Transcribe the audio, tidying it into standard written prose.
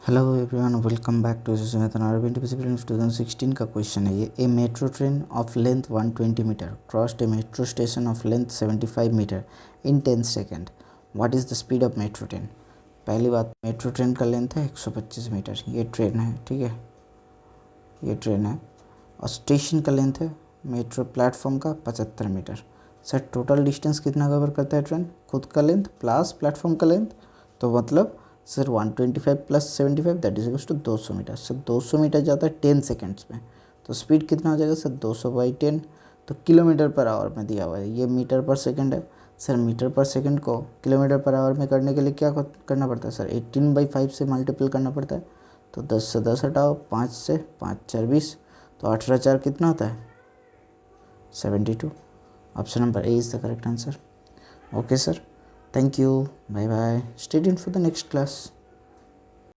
Hello everyone, welcome back to मैथन। और Ntpc 2016 का क्वेश्चन है ये। A metro train of length 120 metre crossed a metro station of length 75 metre in 10 second. What is the speed of metro train? पहली बात, metro train का length है 125 metre. ये ट्रेन है, ठीक है, ये ट्रेन है। और स्टेशन का लेंथ है मेट्रो प्लेटफॉर्म का 75 मीटर। सर टोटल डिस्टेंस कितना कवर करता है ट्रेन? खुद का लेंथ प्लस प्लेटफॉर्म का लेंथ, तो मतलब sir 125 plus 75 that is equals to 200 metre. Sir 200 metre जाता है 10 सेकेंड्स में, तो स्पीड कितना हो जाएगा सर? 200/10। तो किलोमीटर पर आवर में दिया हुआ है, ये मीटर पर सेकंड है। सर मीटर पर सेकंड को किलोमीटर पर आवर में करने के लिए क्या करना पड़ता है सर? 18/5 से मल्टीपल करना पड़ता है। तो 10 से 10 हटाओ, 5 से 5 4 20, तो 18 4 कितना होता है? 72। Option number A is the correct answer. Okay sir, thank you, bye bye, stay tuned for the next class.